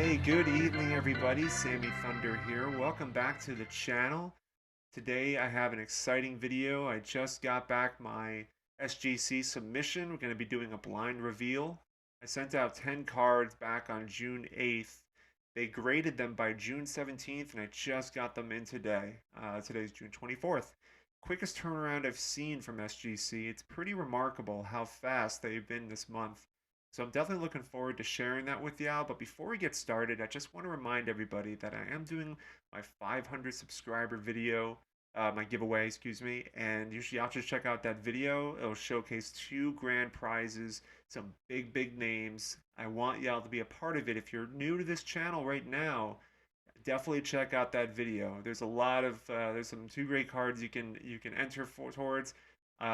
Hey, good evening, everybody. Sammy Thunder here. Welcome back to the channel. Today I have an exciting video. I just got back my SGC submission. We're going to be doing a blind reveal. I sent out 10 cards back on June 8th. They graded them by June 17th, and I just got them in today. Today's June 24th. Quickest turnaround I've seen from SGC. It's pretty remarkable how fast they've been this month. So I'm definitely looking forward to sharing that with y'all. But before we get started, I just want to remind everybody that I am doing my 500 subscriber video, my giveaway, excuse me. And usually y'all should check out that video. It'll showcase 2 grand prizes, some big names. I want y'all to be a part of it. If you're new to this channel right now, definitely check out that video. There's a lot of there's some 2 great cards you can enter towards.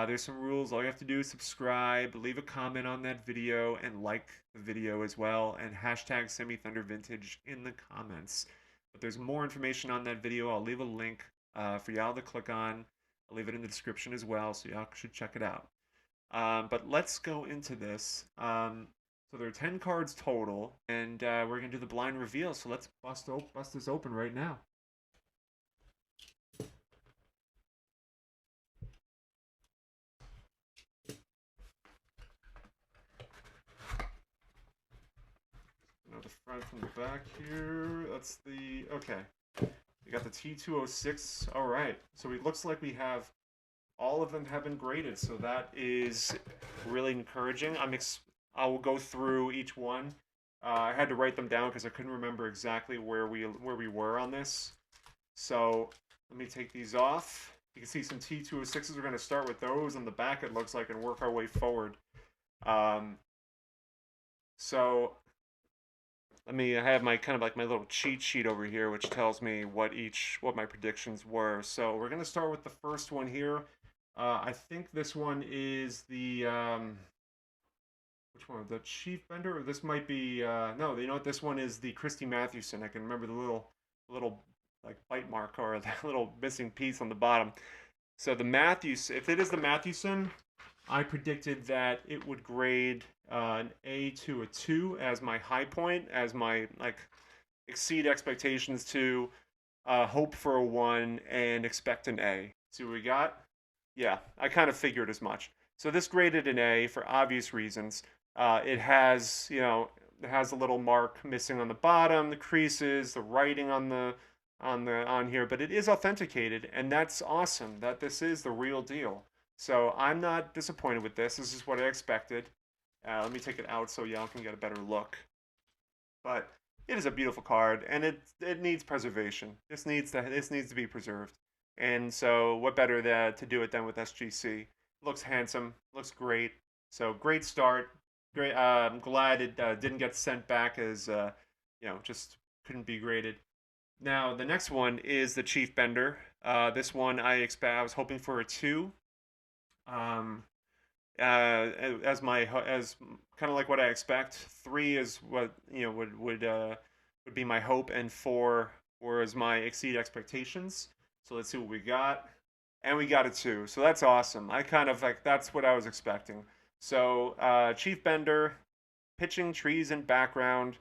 There's some rules. All you have to do is subscribe, leave a comment on that video, and like the video as well, and hashtag SemiThunderVintage in the comments. But there's more information on that video. I'll leave a link for y'all to click on. I'll leave it in the description as well, so y'all should check it out. But let's go into this. So there are 10 cards total, and we're going to do the blind reveal. So let's bust this open right now. The front from the back here. That's the, okay. We got the T206. All right. So it looks like we have, all of them have been graded. So that is really encouraging. I will go through each one. I had to write them down because I couldn't remember exactly where we were on this. So let me take these off. You can see some T206s. We're going to start with those on the back, it looks like, and work our way forward. So I have my kind of like my little cheat sheet over here, which tells me what my predictions were. So we're gonna start with the first one here. I think this one is the which one? The Chief Bender, or this might be no. You know what? This one is the Christy Mathewson. I can remember the little like bite mark or the little missing piece on the bottom. So the Mathewson, if it is the Mathewson, I predicted that it would grade an A to a 2 as my high point, as my exceed expectations to hope for a 1 and expect an A. See what we got? Yeah, I kind of figured as much. So this graded an A for obvious reasons. It has, it has a little mark missing on the bottom, the creases, the writing on here, but it is authenticated, and that's awesome. That this is the real deal. So I'm not disappointed with this. This is what I expected. Let me take it out so y'all can get a better look. But it is a beautiful card, and it needs preservation. This needs to be preserved. And so what better to do it than with SGC? Looks handsome, looks great. So great start. Great. I'm glad it didn't get sent back as just couldn't be graded. Now the next one is the Chief Bender. This one I was hoping for a 2. As kind of like what I expect. 3 is what would be my hope, and 4 was my exceed expectations. So let's see what we got, and we got a 2. So that's awesome. I kind of that's what I was expecting. So Chief Bender, pitching trees in background,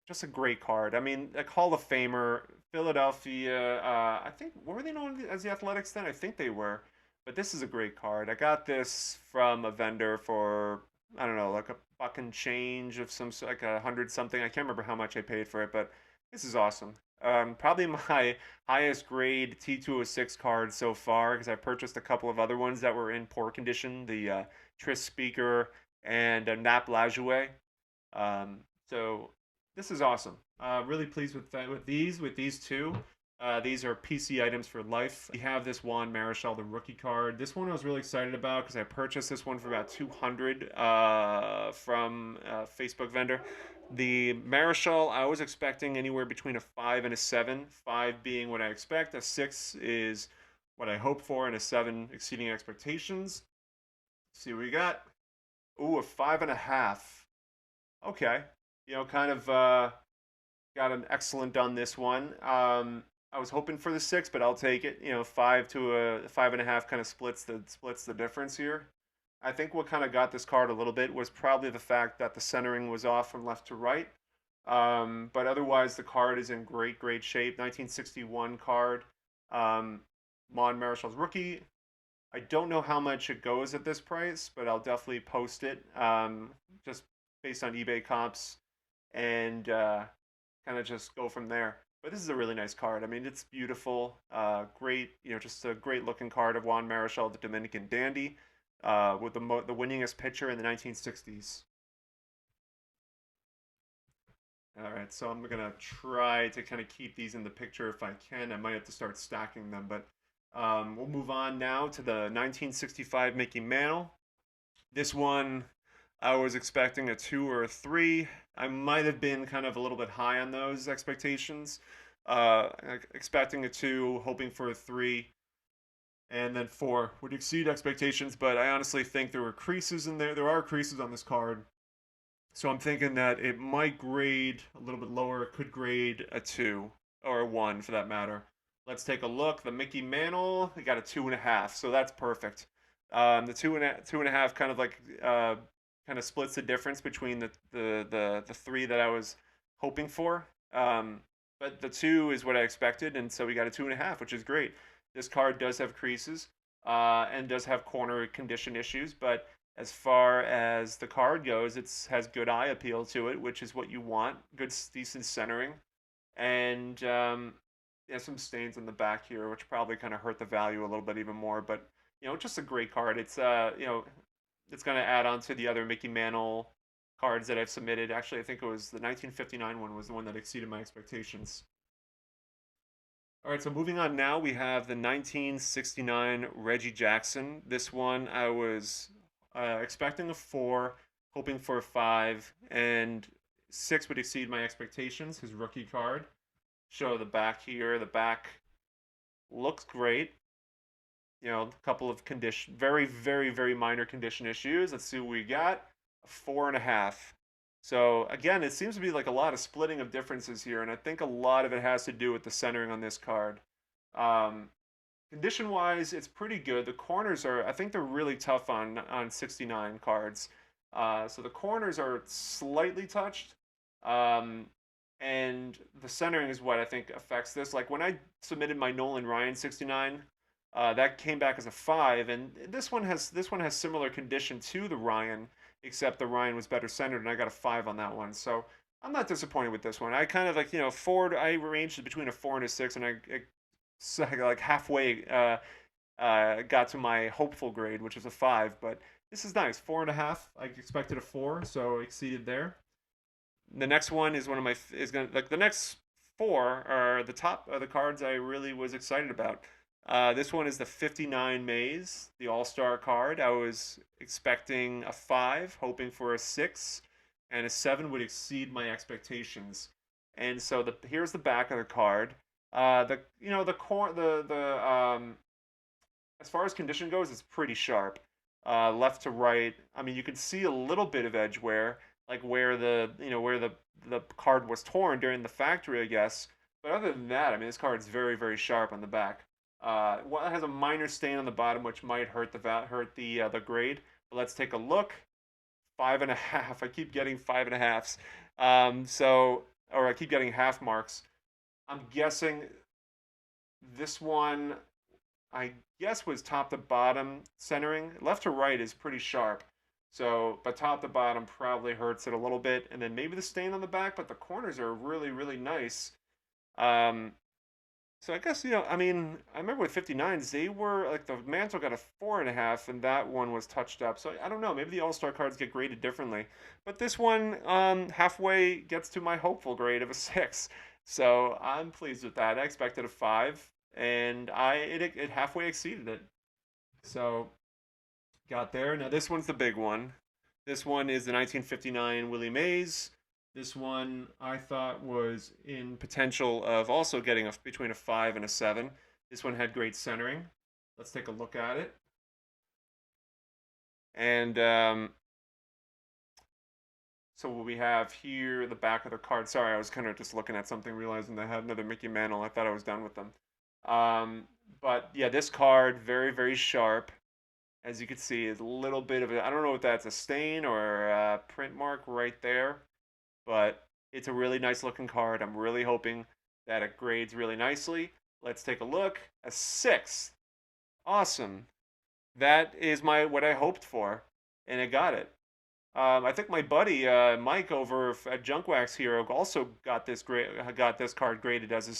just a great card. I mean, a Hall of Famer, Philadelphia. I think, were they known as the Athletics then? I think they were. But this is a great card. I got this from a vendor for, I don't know, like a buck and change of some, like 100 something. I can't remember how much I paid for it, but this is awesome. Probably my highest grade T206 card so far, because I purchased a couple of other ones that were in poor condition, the Tris Speaker and Nap Lajoie. So this is awesome. Really pleased with these 2. These are PC items for life. We have this Juan Marichal, the rookie card. This one I was really excited about because I purchased this one for about 200 from a Facebook vendor. The Marichal, I was expecting anywhere between a 5 and a 7. 5 being what I expect. A 6 is what I hope for, and a 7 exceeding expectations. Let's see what we got. Ooh, a 5.5. Okay. Kind of got an excellent on this one. I was hoping for the 6, but I'll take it. 5 to a 5.5 kind of splits the difference here. I think what kind of got this card a little bit was probably the fact that the centering was off from left to right. But otherwise, the card is in great shape. 1961 card. Um, Juan Marichal's rookie. I don't know how much it goes at this price, but I'll definitely post it just based on eBay comps and kind of just go from there. But this is a really nice card. I mean, it's beautiful, great, just a great looking card of Juan Marichal, the Dominican dandy, with the winningest pitcher in the 1960s. All right, so I'm gonna try to kind of keep these in the picture if I can. I might have to start stacking them, but we'll move on now to the 1965 Mickey Mantle. This one, I was expecting a 2 or a 3. I might have been kind of a little bit high on those expectations. Expecting a 2, hoping for a 3, and then 4 would exceed expectations. But I honestly think there were creases in there. There are creases on this card. So I'm thinking that it might grade a little bit lower. It could grade a 2 or a 1 for that matter. Let's take a look. The Mickey Mantle, we got a 2.5, so that's perfect. The two and a half kind of like kind of splits the difference between the 3 that I was hoping for. But the 2 is what I expected, and so we got a 2.5, which is great. This card does have creases and does have corner condition issues, but as far as the card goes, it has good eye appeal to it, which is what you want. Good, decent centering, and yeah, some stains on the back here, which probably kind of hurt the value a little bit even more. But just a great card. It's it's going to add on to the other Mickey Mantle cards that I've submitted. Actually, I think it was the 1959 one was the one that exceeded my expectations. All right, so moving on now, we have the 1969 Reggie Jackson. This one I was expecting a 4, hoping for a 5, and 6 would exceed my expectations. His rookie card. Show the back here. The back looks great. A couple of very minor condition issues. Let's see what we got. A 4.5. So again, it seems to be like a lot of splitting of differences here, and I think a lot of it has to do with the centering on this card. Condition wise, it's pretty good. The corners are, I think they're really tough on 69 cards. So the corners are slightly touched. And the centering is what I think affects this. Like when I submitted my Nolan Ryan 69, that came back as a 5, and this one has similar condition to the Ryan, except the Ryan was better centered, and I got a 5 on that one. So I'm not disappointed with this one. I kind of like 4. I ranged between a 4 and a 6, and I like halfway got to my hopeful grade, which is a 5. But this is nice. 4.5. I expected a 4, so exceeded there. The next one is the next 4 are the top of the cards I really was excited about. This one is the 59 Mays, the All-Star card. I was expecting a 5, hoping for a 6, and a 7 would exceed my expectations. And so here's the back of the card. As far as condition goes, it's pretty sharp. Left to right, I mean, you can see a little bit of edge wear, like where the card was torn during the factory, I guess. But other than that, I mean, this card's very very sharp on the back. Well, it has a minor stain on the bottom, which might hurt the grade. But let's take a look. 5.5. I keep getting 5.5s. Or I keep getting half marks. I'm guessing this one, I guess, was top to bottom centering. Left to right is pretty sharp. So, but top to bottom probably hurts it a little bit. And then maybe the stain on the back, but the corners are really nice. So I guess, I mean, I remember with 59s, they were, like, the Mantle got a 4.5, and that one was touched up. So I don't know, maybe the All-Star cards get graded differently. But this one halfway gets to my hopeful grade of a 6. So I'm pleased with that. I expected a 5, and it halfway exceeded it. So got there. Now this one's the big one. This one is the 1959 Willie Mays. This one I thought was in potential of also getting between a 5 and a 7. This one had great centering. Let's take a look at it. And so what we have here, the back of the card. Sorry, I was kind of just looking at something, realizing I had another Mickey Mantle. I thought I was done with them. But yeah, this card, very sharp. As you can see, is a little bit of I don't know if that's a stain or a print mark right there. But It's a really nice looking card. I'm really hoping that it grades really nicely. Let's take a look. A 6. Awesome. That is what I hoped for, and I got it. I think my buddy Mike over at Junk Wax Hero also got this card graded as a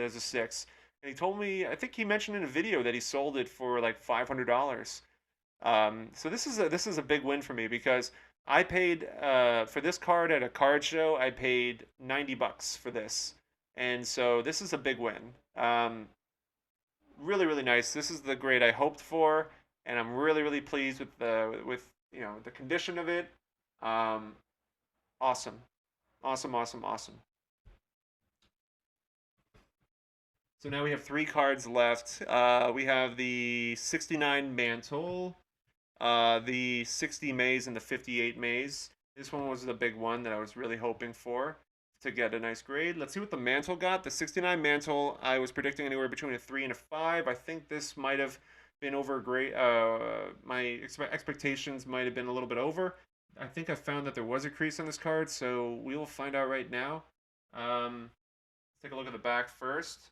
6, and he told me, I think he mentioned in a video that he sold it for like $500. So this is a big win for me because I paid for this card at a card show. I paid $90 for this, and so this is a big win. Really nice. This is the grade I hoped for, and I'm really pleased with the condition of it. Um, awesome, awesome. So now we have 3 cards left. We have the 69 Mantle, the 60 Mays, and the 58 Mays. This one was the big one that I was really hoping for to get a nice grade. Let's see what the Mantle got. The 69 Mantle, I was predicting anywhere between a 3 and a 5. I think this might have been over a grade. My expectations might have been a little bit over. I think I found that there was a crease on this card, so we will find out right now. Let's take a look at the back first.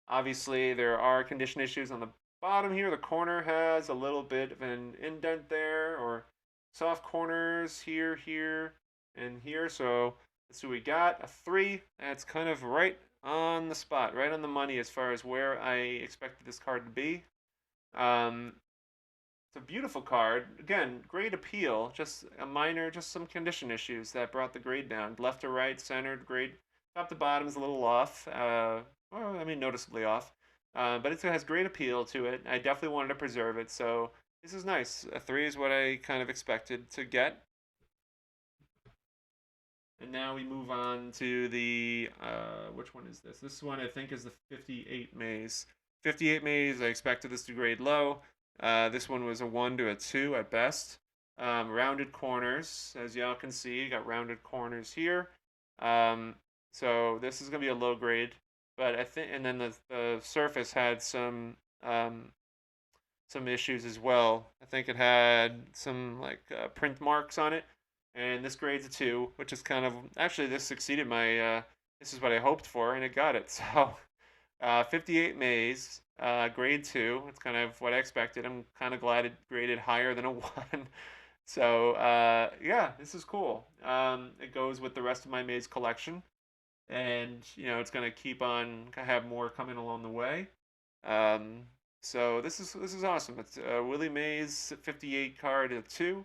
Obviously, there are condition issues on the bottom here. The corner has a little bit of an indent there, or soft corners here, and here. So let's see what we got. A 3. That's kind of right on the spot, right on the money as far as where I expected this card to be. It's a beautiful card. Again, great appeal. Just some condition issues that brought the grade down. Left to right, centered, grade. Top to bottom is a little off. Well, I mean, noticeably off. But it has great appeal to it. I definitely wanted to preserve it, so this is nice. A 3 is what I kind of expected to get. And now we move on to the, which one is this? This one I think is the 58 Mays. 58 Mays, I expected this to grade low. This one was a 1 to a 2 at best. Rounded corners, as y'all can see, you got rounded corners here. So this is going to be a low grade. But I think, and then the surface had some issues as well. I think it had some like print marks on it, and this grade's a 2, which is kind of actually this exceeded my. This is what I hoped for, and it got it. So, 58 Mays, grade 2. It's kind of what I expected. I'm kind of glad it graded higher than a 1. So yeah, this is cool. It goes with the rest of my Maze collection. And it's going to keep on have more coming along the way. So this is awesome. It's Willie Mays 58 card at 2.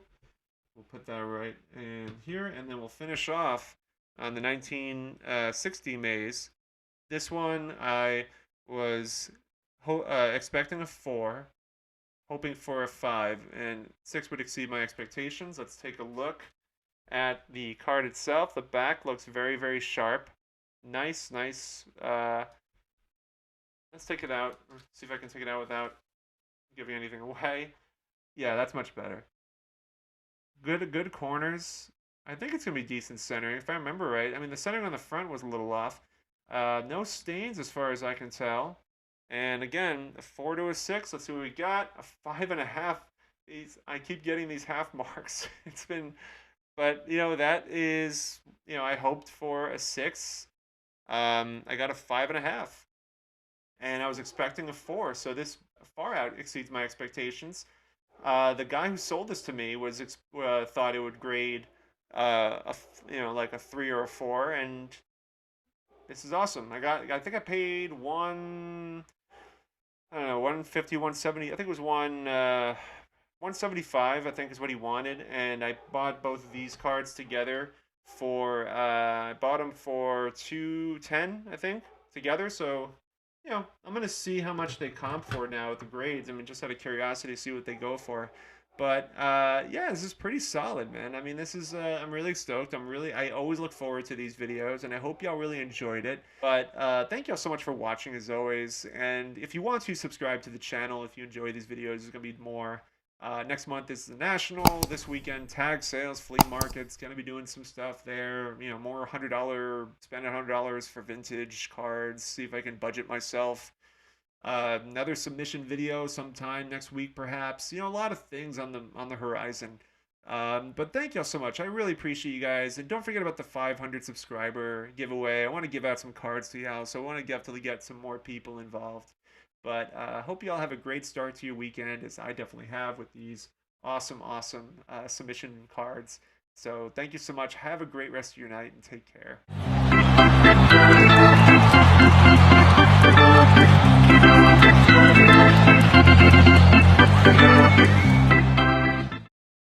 We'll put that right in here, and then we'll finish off on the 1960 Mays. This one I was expecting a 4, hoping for a 5, and 6 would exceed my expectations. Let's take a look at the card itself. The back looks very sharp. Nice. Let's take it out. Let's see if I can take it out without giving anything away. Yeah, that's much better. Good corners. I think it's gonna be decent centering, if I remember right. I mean, the centering on the front was a little off. No stains as far as I can tell. And again, a 4 to a 6. Let's see what we got. A 5.5. I keep getting these half marks. It's been, but that is, I hoped for a 6. I got a 5.5, and I was expecting a 4. So this far out exceeds my expectations. The guy who sold this to me thought it would grade, like a 3 or a 4, and this is awesome. I think I paid 150, 170. I think it was 175. I think is what he wanted, and I bought both of these cards together for I bought them for 210, I think, together. So I'm gonna see how much they comp for now with the grades. I mean, just out of curiosity, see what they go for. But yeah, this is pretty solid, man. I mean, this is I'm really stoked. I always look forward to these videos, and I hope y'all really enjoyed it. But thank y'all so much for watching, as always. And if you want to subscribe to the channel, if you enjoy these videos, there's gonna be more. Next month is the National. This weekend, tag sales, flea markets. Gonna be doing some stuff there. More spend $100 for vintage cards. See if I can budget myself. Another submission video sometime next week, perhaps. A lot of things on the horizon. But thank y'all so much. I really appreciate you guys. And don't forget about the 500 subscriber giveaway. I want to give out some cards to y'all, so I want to definitely get some more people involved. But I hope y'all have a great start to your weekend, as I definitely have with these awesome submission cards. So thank you so much. Have a great rest of your night and take care.